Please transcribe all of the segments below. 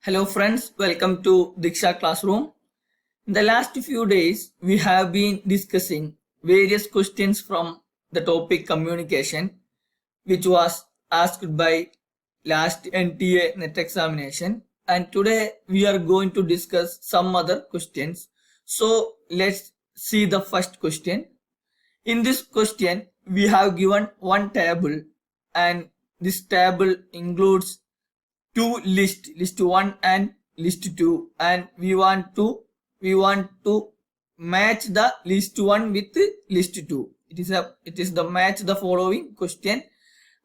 Hello friends, welcome to Diksha Classroom. In the last few days, we have been discussing various questions from the topic communication, which was asked by last NTA net examination. And today we are going to discuss some other questions. So let's see the first question. In this question, we have given one table, and this table includes two lists, list 1 and list 2, and we want to match the list 1 with list 2. It is the match the following question,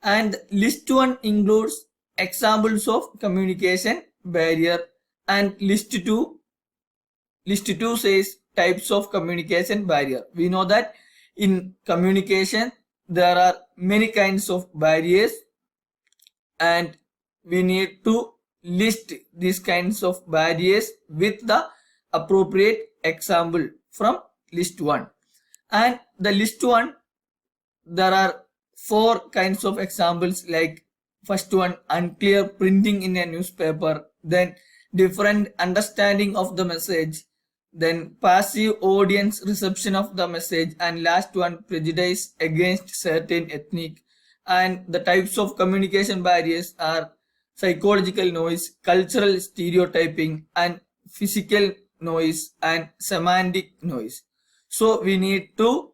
and list 1 includes examples of communication barrier, and list 2 says types of communication barrier. We know that in communication there are many kinds of barriers, and we need to list these kinds of barriers with the appropriate example from list 1. And the list 1, there are 4 kinds of examples, like first one, unclear printing in a newspaper, then different understanding of the message, then passive audience reception of the message, and last one, prejudice against certain ethnic. And the types of communication barriers are psychological noise, cultural stereotyping, and physical noise and semantic noise. So we need to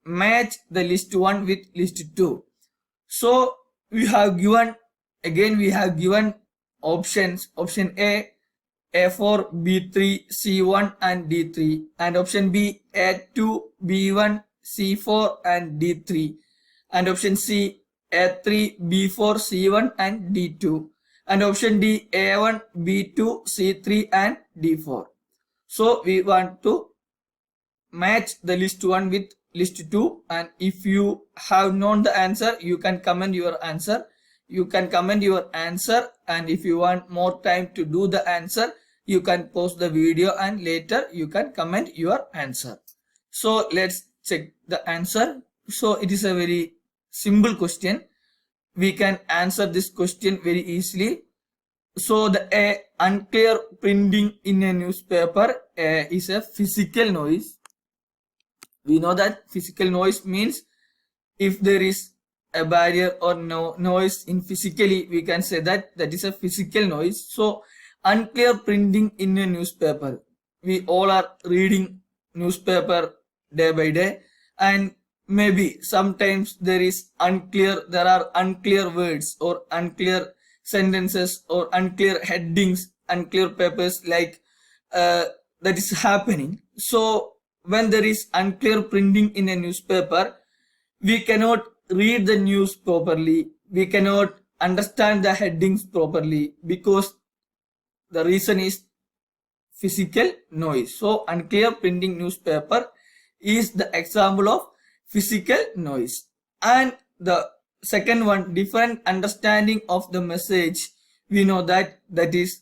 match the list 1 with list 2. So we have given options. Option A4, B3, C1 and D3, and option B, A2, B1, C4 and D3, and option C, A3, B4, C1 and D2, and option D, A1, B2, C3 and D4. So we want to match the list 1 with list 2, and if you have known the answer, you can comment your answer. And if you want more time to do the answer, you can pause the video and later you can comment your answer. So let's check the answer. So it is a very simple question. We can answer this question very easily. So the unclear printing in a newspaper is a physical noise. We know that physical noise means if there is a barrier or no noise in physically, we can say that is a physical noise. So unclear printing in a newspaper, we all are reading newspaper day by day, and maybe sometimes there are unclear words or unclear sentences or unclear headings, unclear papers, like that is happening. So when there is unclear printing in a newspaper, we cannot read the news properly, we cannot understand the headings properly, because the reason is physical noise. So unclear printing newspaper is the example of physical noise. And the second one, different understanding of the message, we know that is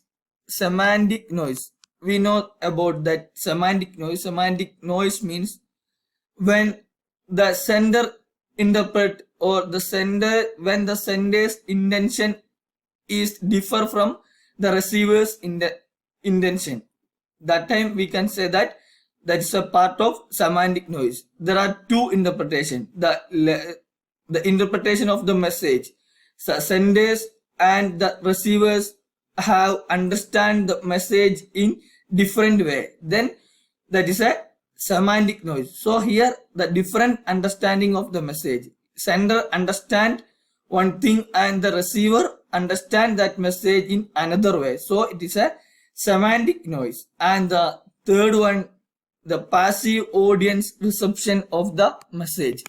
semantic noise. We know about that semantic noise. Semantic noise means when the sender interpret or when the sender's intention is differ from the receiver's intention, that time we can say that is a part of semantic noise. There are two interpretations: the interpretation of the message, the senders and the receivers have understand the message in different way, then that is a semantic noise. So here the different understanding of the message, sender understand one thing and the receiver understand that message in another way, so it is a semantic noise. And the third one, the passive audience reception of the message,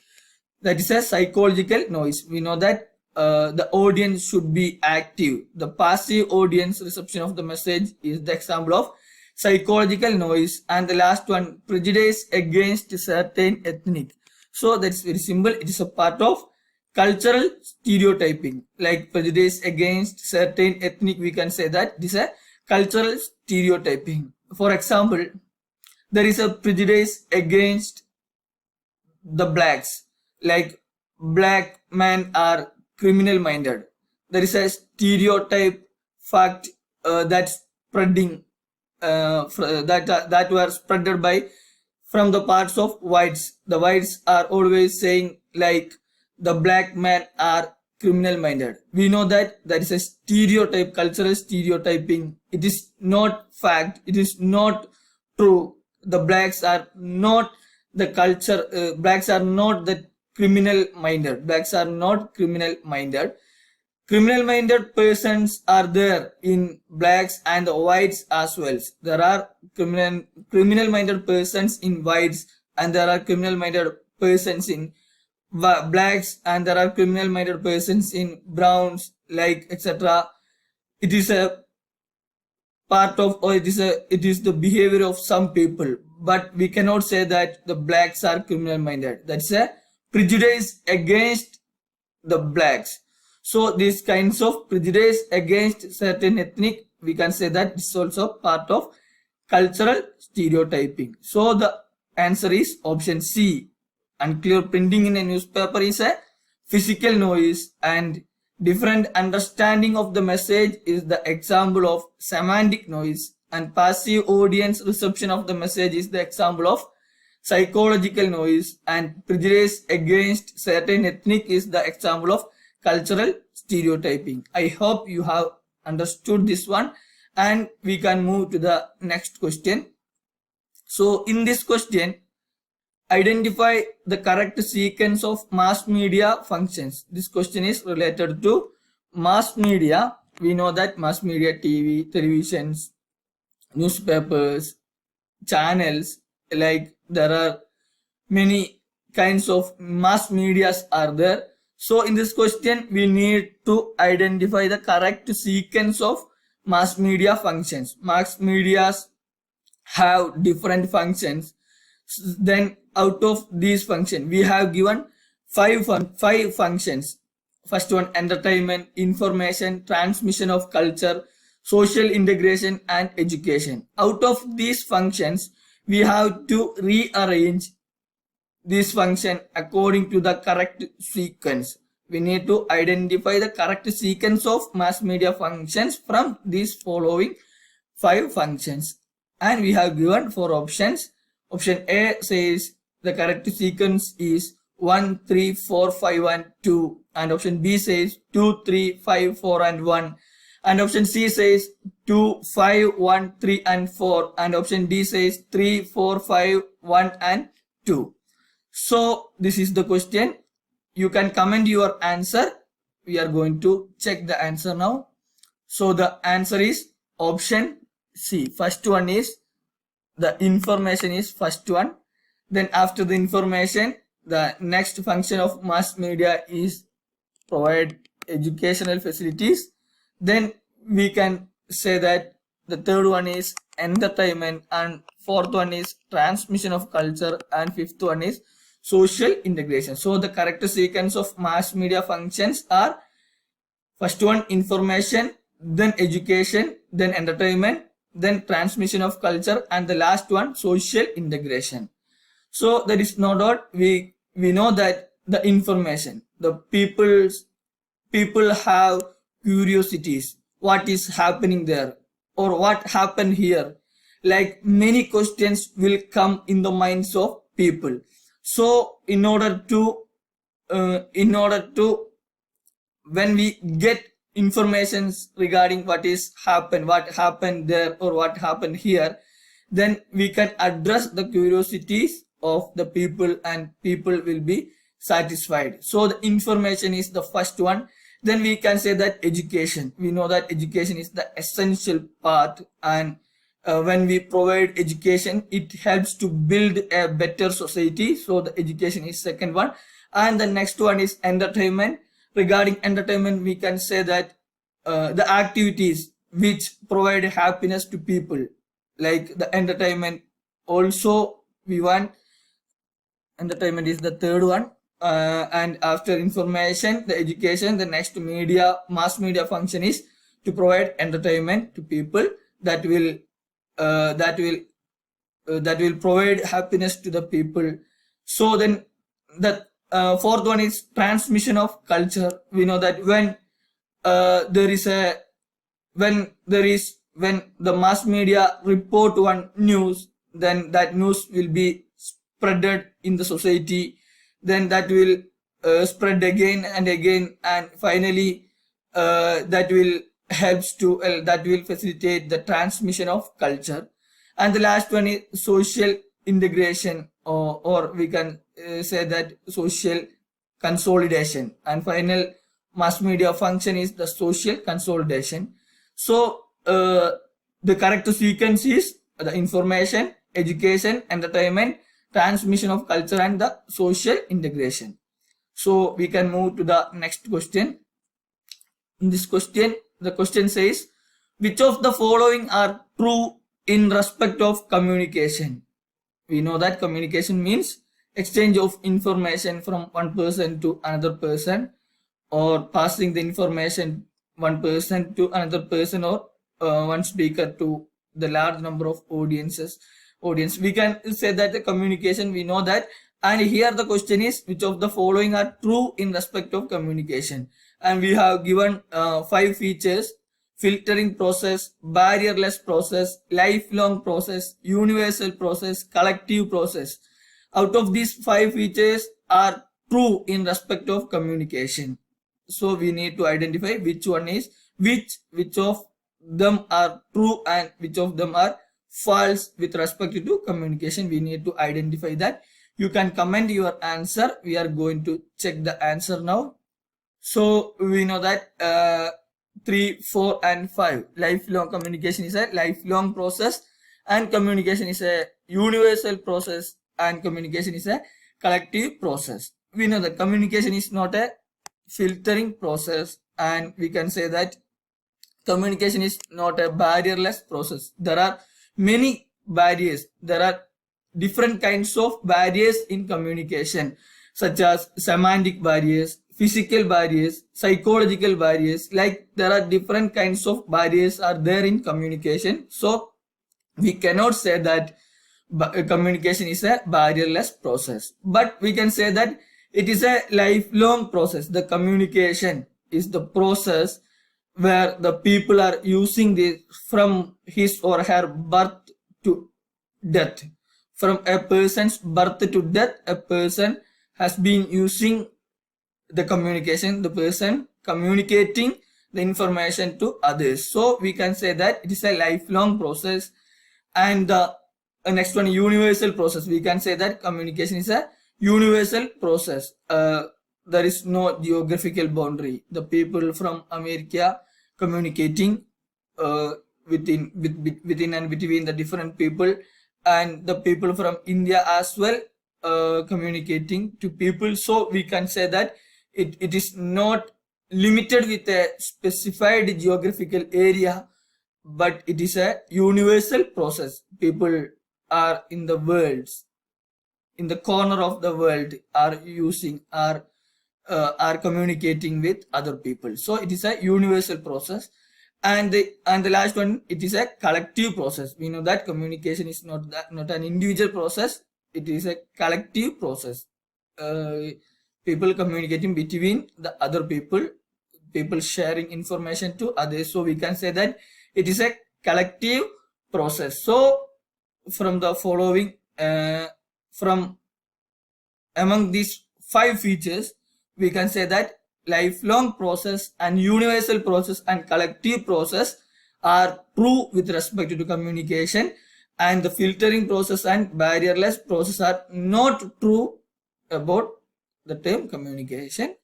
that is a psychological noise. We know that the audience should be active. The passive audience reception of the message is the example of psychological noise. And the last one, prejudice against certain ethnic. So that's very simple. It is a part of cultural stereotyping, like prejudice against certain ethnic. We can say that this is a cultural stereotyping. For example, there is a prejudice against the blacks, like black men are criminal minded. There is a stereotype fact that spreading that were spreaded by from the parts of whites. The whites are always saying like the black men are criminal minded. We know that that is a stereotype, cultural stereotyping. It is not fact. It is not true. The blacks are not the culture. Blacks are not the criminal minded. Blacks are not criminal minded. Criminal minded persons are there in blacks and whites as well. There are criminal minded persons in whites, and there are criminal minded persons in blacks, and there are criminal minded persons in browns, like etc. It is a part of, or it is the behavior of some people, but we cannot say that the blacks are criminal minded. That's a prejudice against the blacks. So these kinds of prejudice against certain ethnic, we can say that it's also part of cultural stereotyping. So the answer is option C. Unclear printing in a newspaper is a physical noise, and different understanding of the message is the example of semantic noise, and passive audience reception of the message is the example of psychological noise, and prejudice against certain ethnic is the example of cultural stereotyping. I hope you have understood this one, and we can move to the next question. So in this question, identify the correct sequence of mass media functions. This question is related to mass media. We know that mass media, TV, televisions, newspapers, channels, like there are many kinds of mass medias are there. So in this question, we need to identify the correct sequence of mass media functions. Mass medias have different functions. Then out of these functions, we have given five functions. First one, entertainment, information, transmission of culture, social integration, and education. Out of these functions, we have to rearrange this function according to the correct sequence. We need to identify the correct sequence of mass media functions from these following five functions. And we have given four options. Option A says the correct sequence is 1, 3, 4, 5, and 2. And option B says 2, 3, 5, 4, and 1. And option C says 2, 5, 1, 3, and 4. And option D says 3, 4, 5, 1, and 2. So this is the question. You can comment your answer. We are going to check the answer now. So the answer is option C. First one is the information is first one. Then after the information, the next function of mass media is provide educational facilities. Then we can say that the third one is entertainment, and fourth one is transmission of culture, and fifth one is social integration. So the correct sequence of mass media functions are first one information, then education, then entertainment, then transmission of culture, and the last one social integration. So there is no doubt, we know that the information, the people have curiosities, what is happening there or what happened here, like many questions will come in the minds of people. So in order to when we get informations regarding what happened there or what happened here, then we can address the curiosities of the people and people will be satisfied. So the information is the first one. Then we can say that education, we know that education is the essential part, and when we provide education, it helps to build a better society. So the education is second one. And the next one is entertainment. Regarding entertainment, we can say that the activities which provide happiness to people, like the entertainment, also we want entertainment is the third one. And after information, the education, the next mass media function is to provide entertainment to people that will provide happiness to the people. So then the fourth one is transmission of culture. We know that when there is when the mass media report one news, then that news will be spreaded in the society, then that will spread again and again, and finally that will helps to that will facilitate the transmission of culture. And the last one is social integration, or we can say that social consolidation. And final mass media function is the social consolidation. So the correct sequence is the information, education, entertainment, transmission of culture, and the social integration. So we can move to the next question. In this question, the question says, which of the following are true in respect of communication? We know that communication means exchange of information from one person to another person, or passing the information one person to another person, or one speaker to the large number of audience. We can say that the communication, we know that. And here the question is, which of the following are true in respect of communication? And we have given 5 features: filtering process, barrierless process, lifelong process, universal process, collective process. Out of these 5 features are true in respect of communication. So we need to identify which one is which of them are true and which of them are false with respect to communication. We need to identify that. You can comment your answer. We are going to check the answer now. So we know that 3, 4 and 5, lifelong communication is a lifelong process, and communication is a universal process, and communication is a collective process. We know that communication is not a filtering process, and we can say that communication is not a barrierless process. There are many barriers. There are different kinds of barriers in communication, such as semantic barriers, physical barriers, psychological barriers. Like, there are different kinds of barriers are there in communication. So we cannot say that communication is a barrierless process, but we can say that it is a lifelong process. The communication is the process where the people are using this from his or her birth to death. From a person's birth to death, a person has been using the communication, the person communicating the information to others. So we can say that it is a lifelong process. And the next one, universal process. We can say that communication is a universal process. There is no geographical boundary. The people from America communicating within and between the different people, and the people from India as well communicating to people. So we can say that it is not limited with a specified geographical area, but it is a universal process. People are in the world, in the corner of the world, are using, are communicating with other people. So it is a universal process. And the last one, it is a collective process. We know that communication is not an individual process. It is a collective process. People communicating between the other people sharing information to others. So we can say that it is a collective process. So from the following, from among these 5 features, we can say that lifelong process and universal process and collective process are true with respect to communication, and the filtering process and barrierless process are not true about the term communication.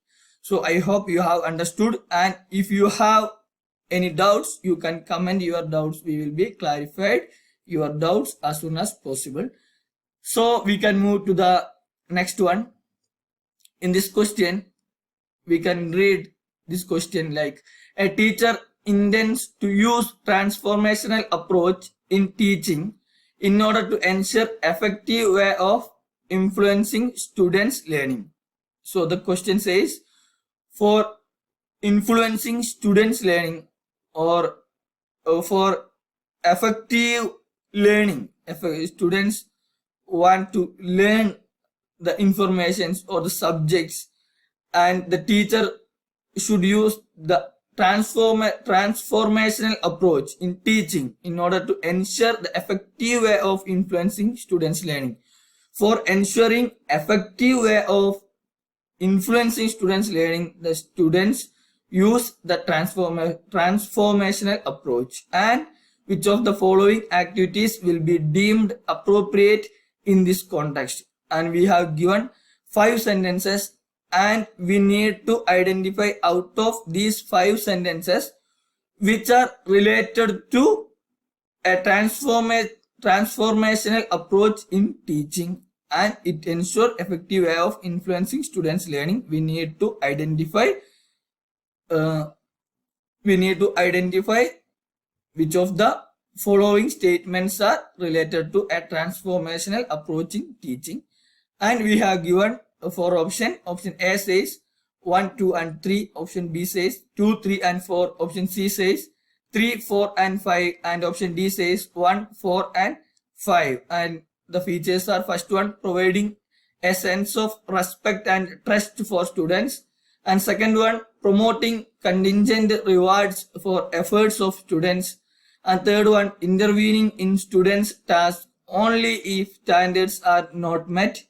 So I hope you have understood, and if you have any doubts, you can comment your doubts. We will be clarified your doubts as soon as possible. So we can move to the next one. In this question, we can read this question like, a teacher intends to use transformational approach in teaching in order to ensure effective way of influencing students' learning. So the question says, for influencing students' learning, or for effective learning, if students want to learn the informations or the subjects, and the teacher should use the transformational approach in teaching in order to ensure the effective way of influencing students' learning. For ensuring effective way of influencing students' learning, the students use the transformational approach. And which of the following activities will be deemed appropriate in this context? And we have given 5 sentences, and we need to identify out of these 5 sentences which are related to a transformational approach in teaching, and it ensures effective way of influencing students' learning. We need to identify which of the following statements are related to a transformational approach in teaching. And we have given 4 options. Option A says 1, 2 and 3. Option B says 2, 3 and 4. Option C says 3, 4 and 5. And option D says 1, 4 and 5. And the features are: first one, providing a sense of respect and trust for students. And second one, promoting contingent rewards for efforts of students. And third one, intervening in students' tasks only if standards are not met.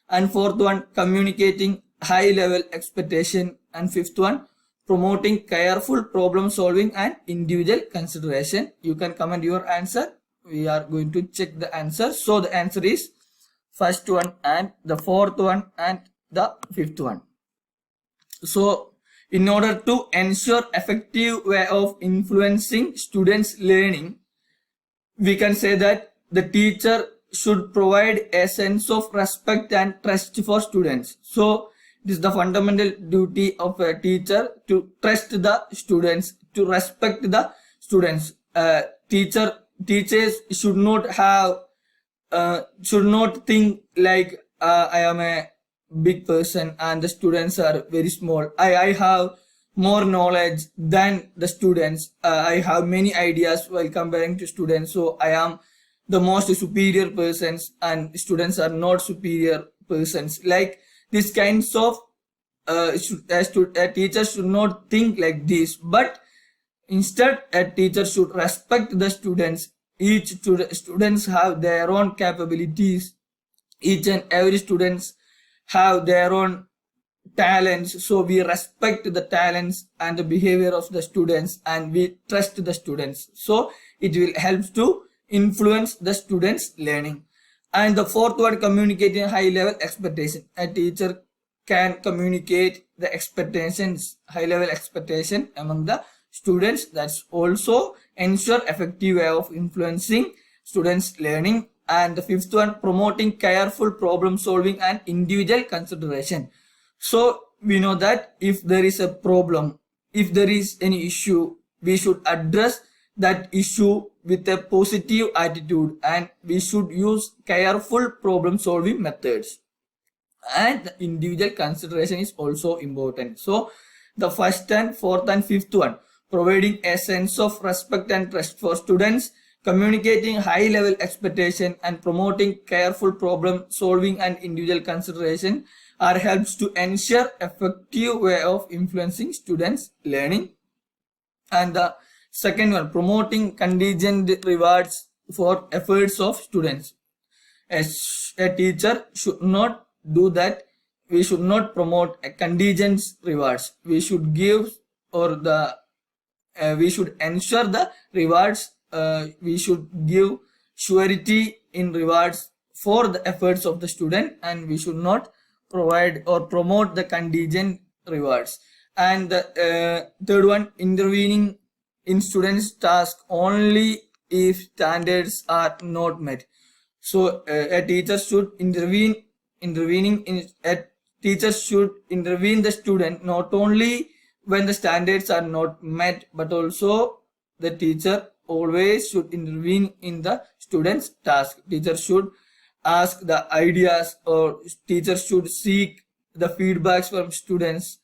And fourth one, communicating high-level expectation. And fifth one, promoting careful problem solving and individual consideration. You can comment your answer. We are going to check the answer. So the answer is first one and the fourth one and the fifth one. So in order to ensure effective way of influencing students' learning, we can say that the teacher should provide a sense of respect and trust for students. So it is the fundamental duty of a teacher to trust the students, to respect the students. Teachers should not think like I am a big person and the students are very small. I have more knowledge than the students. I have many ideas while comparing to students, so I am the most superior persons and students are not superior persons. Like these kinds of a teacher should not think like this, but instead a teacher should respect the students. Each students have their own capabilities. Each and every students have their own talents, so we respect the talents and the behavior of the students and we trust the students, so it will help to influence the students' learning. And the fourth one, communicating high level expectation. A teacher can communicate the expectations, high level expectation among the students. That's also ensure effective way of influencing students' learning. And the fifth one, promoting careful problem solving and individual consideration. So we know that if there is a problem, if there is any issue, we should address that issue with a positive attitude and we should use careful problem solving methods. And the individual consideration is also important. So the first and fourth and fifth one, providing a sense of respect and trust for students, communicating high level expectation and promoting careful problem solving and individual consideration are helps to ensure effective way of influencing students' learning. And the second one, promoting contingent rewards for efforts of students. As a teacher should not do that. We should not promote a contingent rewards. We should give we should ensure the rewards. We should give surety in rewards for the efforts of the student, and we should not provide or promote the contingent rewards. And the third one, intervening in students' task only if standards are not met. So a teacher should intervene the student not only when the standards are not met, but also the teacher always should intervene in the student's task. Teacher should ask the ideas, or teacher should seek the feedbacks from students,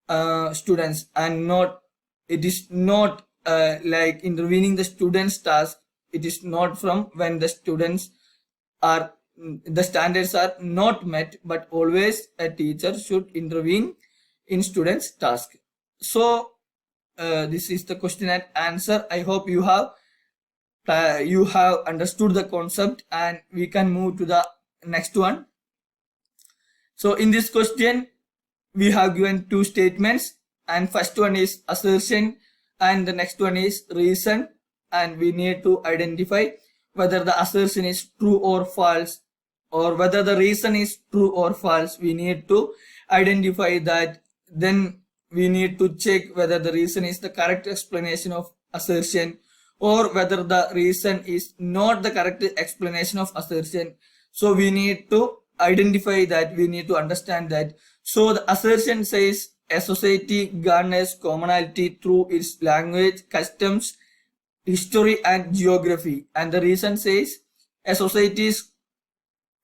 and not, it is not like intervening the student's task. It is not from when the standards are not met, but always a teacher should intervene in students' task. So this is the question and answer. I hope you have understood the concept, and we can move to the next one. So in this question, we have given two statements, and first one is assertion and the next one is reason, and we need to identify whether the assertion is true or false, or whether the reason is true or false. We need to identify that. Then we need to check whether the reason is the correct explanation of assertion, or whether the reason is not the correct explanation of assertion. So we need to identify that, we need to understand that. So the assertion says a society garners commonality through its language, customs, history and geography, and the reason says a society's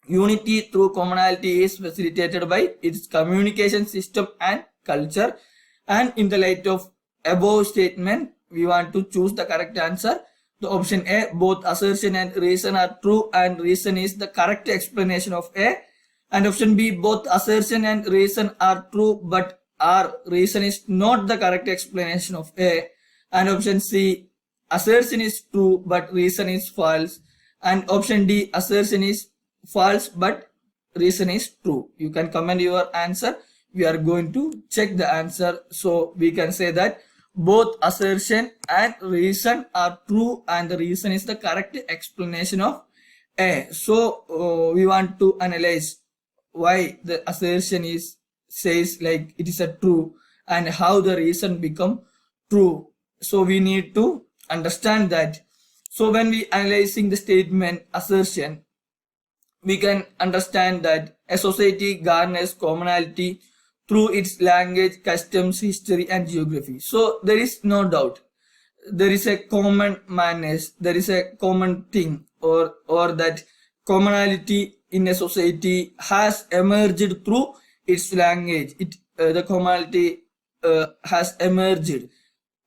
unity through commonality is facilitated by its communication system and culture. And in the light of above statement, we want to choose the correct answer. The option A, both assertion and reason are true and reason is the correct explanation of A. And option B, both assertion and reason are true but reason is not the correct explanation of A. And option C, assertion is true but reason is false. And option D, assertion is false but reason is true. You can comment your answer. We are going to check the answer. So we can say that both assertion and reason are true and the reason is the correct explanation of A. So we want to analyze why the assertion says like it is a true and how the reason become true. So we need to understand that. So when we analyzing the statement assertion, we can understand that a society garners commonality through its language, customs, history and geography. So there is no doubt, there is a common madness, there is a common thing, or that commonality in a society has emerged through its language. The commonality has emerged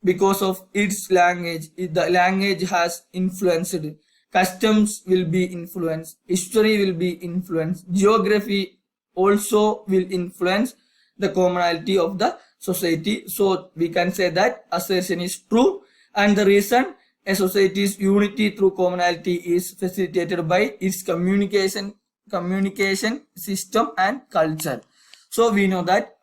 because of its language. The language has influenced, customs will be influenced, history will be influenced, geography also will influence the commonality of the society. So we can say that assertion is true, and the reason a society's unity through commonality is facilitated by its communication system and culture. So we know that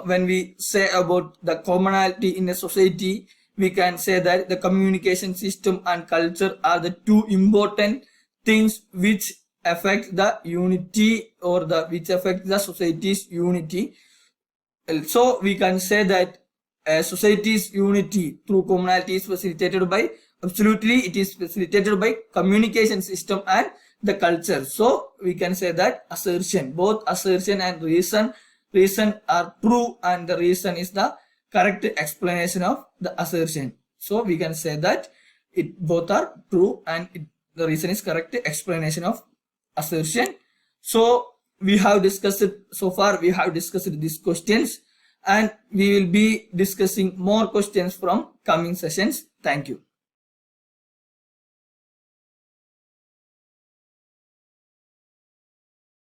when we say about the commonality in a society, we can say that the communication system and culture are the two important things which affect the unity, or which affect the society's unity. So we can say that a society's unity through commonality is facilitated by, absolutely it is facilitated by communication system and the culture. So we can say that assertion, both assertion and reason are true and the reason is the correct explanation of the assertion. So we can say that both are true and the reason is correct explanation of assertion. So we have discussed so far, we have discussed these questions, and we will be discussing more questions from coming sessions. Thank you.